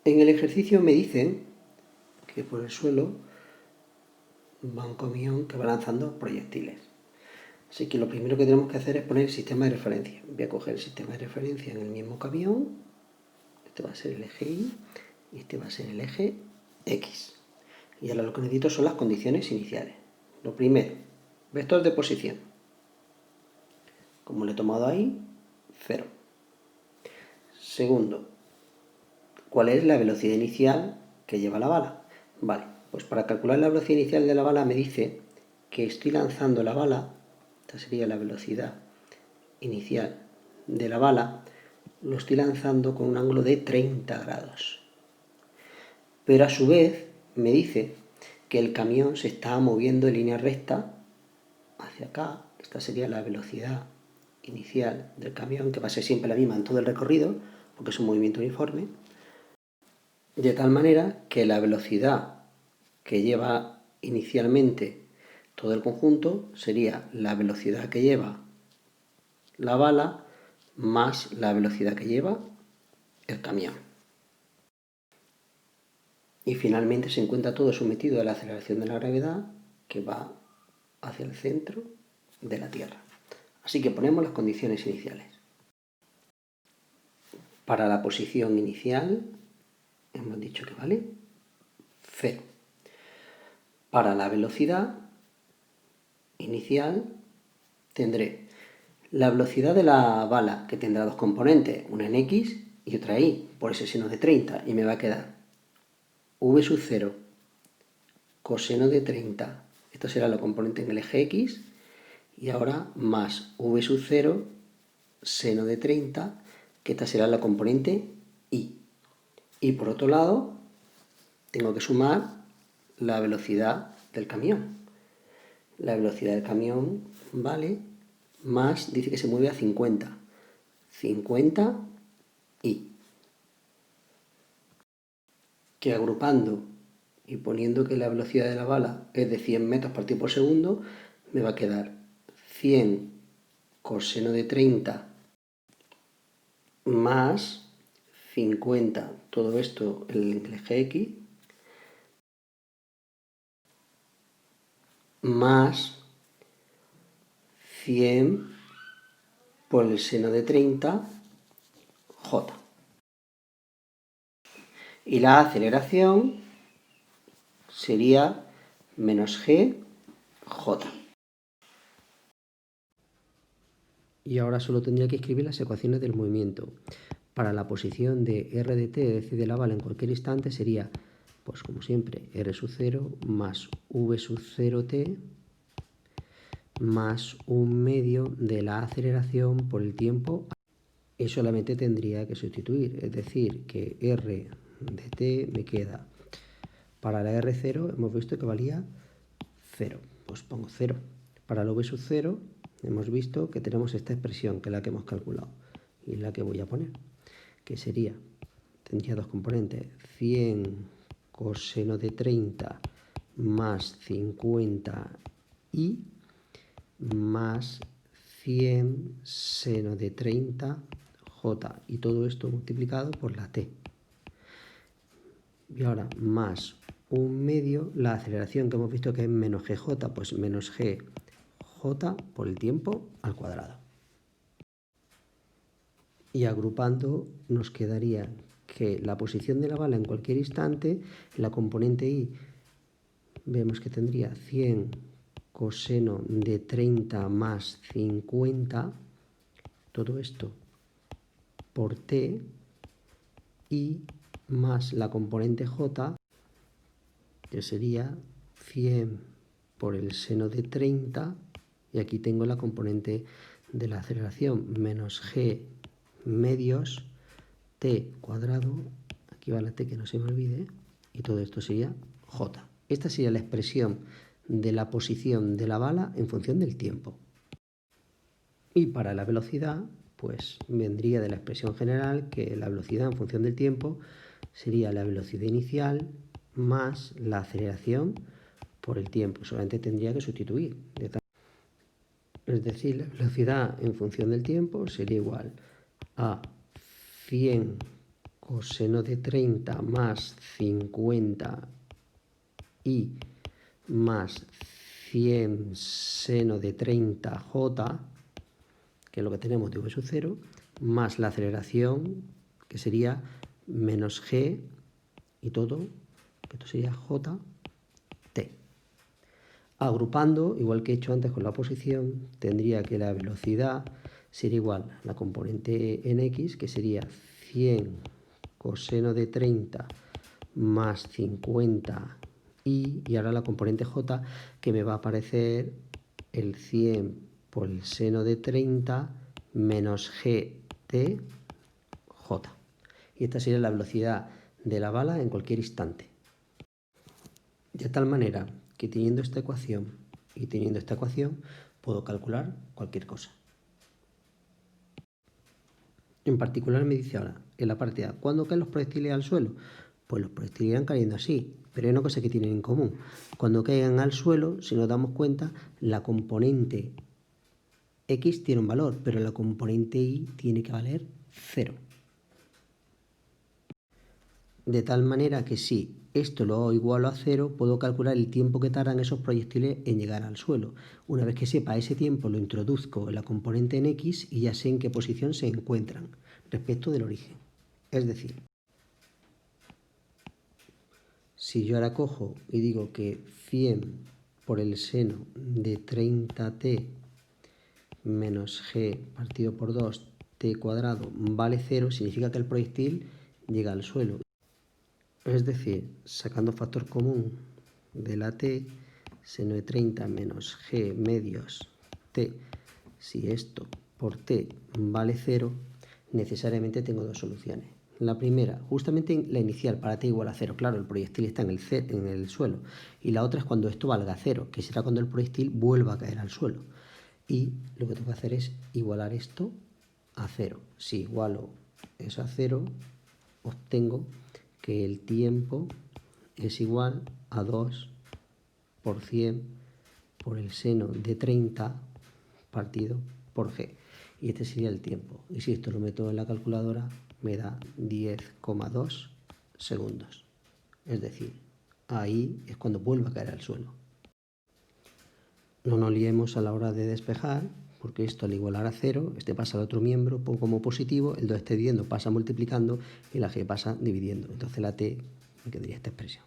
En el ejercicio me dicen que por el suelo va un camión que va lanzando proyectiles. Así que lo primero que tenemos que hacer es poner el sistema de referencia. Voy a coger el sistema de referencia en el mismo camión. Este va a ser el eje Y y este va a ser el eje X. Y ahora lo que necesito son las condiciones iniciales. Lo primero, vector de posición. Como lo he tomado ahí, 0. Segundo, ¿cuál es la velocidad inicial que lleva la bala? Vale, pues para calcular la velocidad inicial de la bala me dice que estoy lanzando la bala, esta sería la velocidad inicial de la bala, lo estoy lanzando con un ángulo de 30 grados. Pero a su vez me dice que el camión se está moviendo en línea recta hacia acá. Esta sería la velocidad inicial del camión, que va a ser siempre la misma en todo el recorrido, porque es un movimiento uniforme, de tal manera que la velocidad que lleva inicialmente todo el conjunto sería la velocidad que lleva la bala más la velocidad que lleva el camión. Y finalmente se encuentra todo sometido a la aceleración de la gravedad que va hacia el centro de la Tierra. Así que ponemos las condiciones iniciales. Para la posición inicial hemos dicho que vale 0. Para la velocidad inicial tendré la velocidad de la bala, que tendrá dos componentes, una en X y otra Y, por ese seno de 30, y me va a quedar V sub 0 coseno de 30. Esto será la componente en el eje X, y ahora más V sub 0 seno de 30, que esta será la componente Y. Y por otro lado, tengo que sumar la velocidad del camión. La velocidad del camión vale más, dice que se mueve a 50. 50 y. Que agrupando y poniendo que la velocidad de la bala es de 100 metros partido por segundo, me va a quedar 100 coseno de 30 más 50, todo esto en el eje X, más 100 por el seno de 30, J. Y la aceleración sería menos G, J. Y ahora solo tendría que escribir las ecuaciones del movimiento. Para la posición de R de t, es decir, de la bala en cualquier instante, sería, pues como siempre, R sub 0 más V sub 0t más un medio de la aceleración por el tiempo. Y solamente tendría que sustituir, es decir, que R de t me queda, para la R0 hemos visto que valía 0, pues pongo 0. Para el V sub 0 hemos visto que tenemos esta expresión, que es la que hemos calculado, y la que voy a poner, que sería, tendría dos componentes, 100 coseno de 30 más 50 y más 100 seno de 30 J, y todo esto multiplicado por la t. Y ahora más un medio, la aceleración que hemos visto que es menos GJ, pues menos GJ por el tiempo al cuadrado. Y agrupando nos quedaría que la posición de la bala en cualquier instante, la componente Y, vemos que tendría 100 coseno de 30 más 50, todo esto por t, y más la componente J, que sería 100 por el seno de 30, y aquí tengo la componente de la aceleración, menos g medios t cuadrado, aquí va la t que no se me olvide, y todo esto sería j. Esta sería la expresión de la posición de la bala en función del tiempo. Y para la velocidad, pues vendría de la expresión general que la velocidad en función del tiempo sería la velocidad inicial más la aceleración por el tiempo. Solamente tendría que sustituir. Es decir, la velocidad en función del tiempo sería igual a 100 coseno de 30 más 50 y más 100 seno de 30j, que es lo que tenemos de v sub 0, más la aceleración, que sería menos g y todo, que esto sería j, t. Agrupando, igual que he hecho antes con la posición, tendría que la velocidad sería igual a la componente en x, que sería 100 coseno de 30 más 50 y ahora la componente j, que me va a aparecer el 100 por el seno de 30 menos g de j. Y esta sería la velocidad de la bala en cualquier instante. De tal manera que teniendo esta ecuación y teniendo esta ecuación, puedo calcular cualquier cosa. En particular me dice ahora, en la parte A, ¿cuándo caen los proyectiles al suelo? Pues los proyectiles irán cayendo así, pero hay una cosa que tienen en común. Cuando caigan al suelo, si nos damos cuenta, la componente X tiene un valor, pero la componente Y tiene que valer 0. De tal manera que si esto lo igualo a 0, puedo calcular el tiempo que tardan esos proyectiles en llegar al suelo. Una vez que sepa ese tiempo, lo introduzco en la componente en X y ya sé en qué posición se encuentran respecto del origen. Es decir, si yo ahora cojo y digo que 100 por el seno de 30t menos g partido por 2 t cuadrado vale 0, significa que el proyectil llega al suelo. Es decir, sacando factor común de la t, seno de 30 menos g medios t, si esto por t vale 0, necesariamente tengo dos soluciones. La primera, justamente la inicial, para t igual a 0, claro, el proyectil está en el suelo. Y la otra es cuando esto valga 0, que será cuando el proyectil vuelva a caer al suelo. Y lo que tengo que hacer es igualar esto a 0. Si igualo eso a 0, obtengo que el tiempo es igual a 2 por 100 por el seno de 30 partido por g. Y este sería el tiempo. Y si esto lo meto en la calculadora, me da 10,2 segundos. Es decir, ahí es cuando vuelve a caer al suelo. No nos liemos a la hora de despejar, porque esto al igualar a 0, este pasa al otro miembro como positivo, el 2 dividiendo pasa multiplicando y la g pasa dividiendo. Entonces la t me quedaría esta expresión.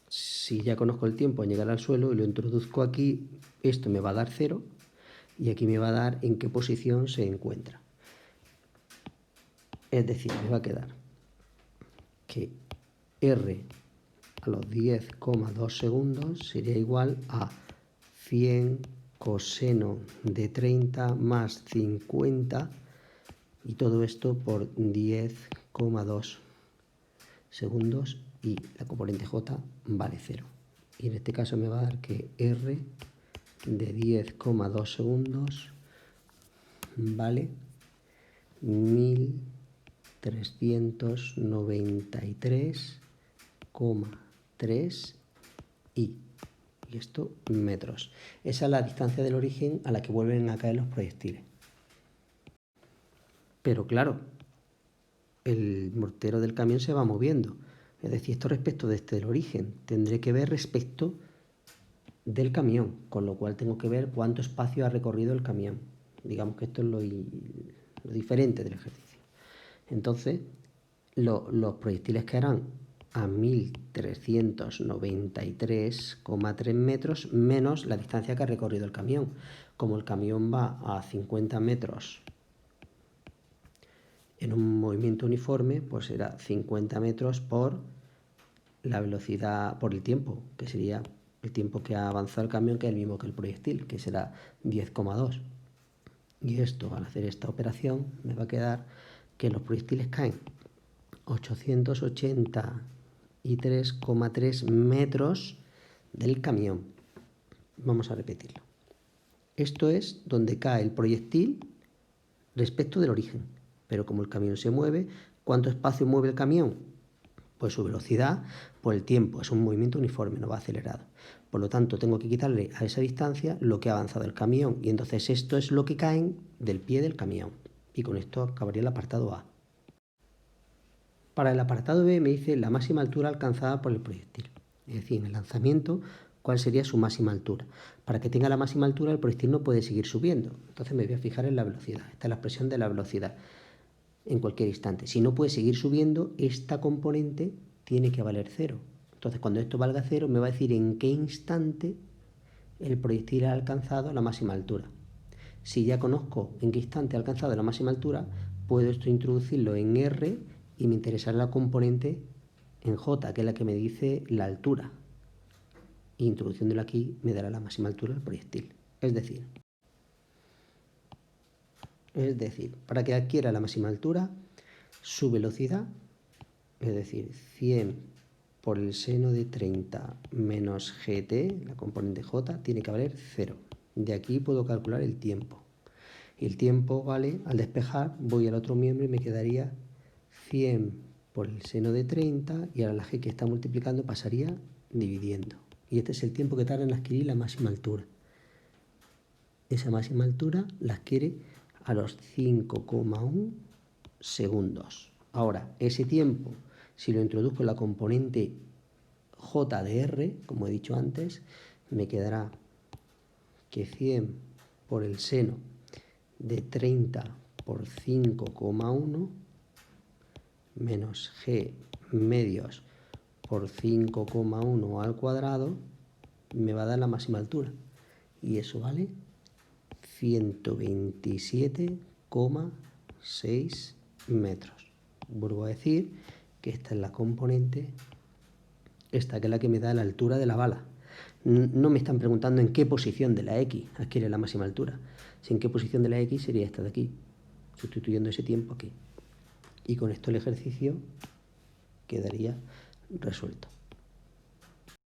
Si ya conozco el tiempo en llegar al suelo y lo introduzco aquí, esto me va a dar 0 y aquí me va a dar en qué posición se encuentra. Es decir, me va a quedar que r a los 10,2 segundos sería igual a 100 coseno de 30 más 50 y todo esto por 10,2 segundos y la componente j vale 0. Y en este caso me va a dar que r de 10,2 segundos vale 1393,3 y esto metros. Esa es la distancia del origen a la que vuelven a caer los proyectiles. Pero claro, el mortero del camión se va moviendo. Es decir, esto respecto de este del origen. Tendré que ver respecto del camión, con lo cual tengo que ver cuánto espacio ha recorrido el camión. Digamos que esto es lo diferente del ejercicio. Entonces, los proyectiles caerán a 1393,3 metros menos la distancia que ha recorrido el camión. Como el camión va a 50 metros en un movimiento uniforme, pues será 50 metros por la velocidad, por el tiempo, que sería el tiempo que ha avanzado el camión, que es el mismo que el proyectil, que será 10,2. Y esto, al hacer esta operación, me va a quedar que los proyectiles caen 883,3 metros del camión. Vamos a repetirlo. Esto es donde cae el proyectil respecto del origen. Pero como el camión se mueve, ¿cuánto espacio mueve el camión? Pues su velocidad por el tiempo. Es un movimiento uniforme, no va acelerado. Por lo tanto, tengo que quitarle a esa distancia lo que ha avanzado el camión. Y entonces esto es lo que caen del pie del camión. Y con esto acabaría el apartado A. Para el apartado B me dice la máxima altura alcanzada por el proyectil. Es decir, en el lanzamiento, cuál sería su máxima altura. Para que tenga la máxima altura, el proyectil no puede seguir subiendo. Entonces me voy a fijar en la velocidad. Esta es la expresión de la velocidad en cualquier instante. Si no puede seguir subiendo, esta componente tiene que valer 0. Entonces, cuando esto valga 0, me va a decir en qué instante el proyectil ha alcanzado la máxima altura. Si ya conozco en qué instante ha alcanzado la máxima altura, puedo esto introducirlo en R y me interesará la componente en J, que es la que me dice la altura. Introduciéndolo aquí me dará la máxima altura del proyectil. Es decir, para que adquiera la máxima altura, su velocidad, es decir, 100 por el seno de 30 menos gt, la componente j, tiene que valer 0. De aquí puedo calcular el tiempo. Y el tiempo vale, al despejar, voy al otro miembro y me quedaría 100 por el seno de 30 y ahora la g que está multiplicando pasaría dividiendo. Y este es el tiempo que tarda en adquirir la máxima altura. Esa máxima altura la adquiere a los 5,1 segundos. Ahora, ese tiempo, si lo introduzco en la componente j de r, como he dicho antes, me quedará que 100 por el seno de 30 por 5,1 menos g medios por 5,1 al cuadrado me va a dar la máxima altura. Y eso vale 127,6 metros. Vuelvo a decir que esta es la componente, esta que es la que me da la altura de la bala. No me están preguntando en qué posición de la X adquiere la máxima altura. Si en qué posición de la X sería esta de aquí, sustituyendo ese tiempo aquí. Y con esto el ejercicio quedaría resuelto.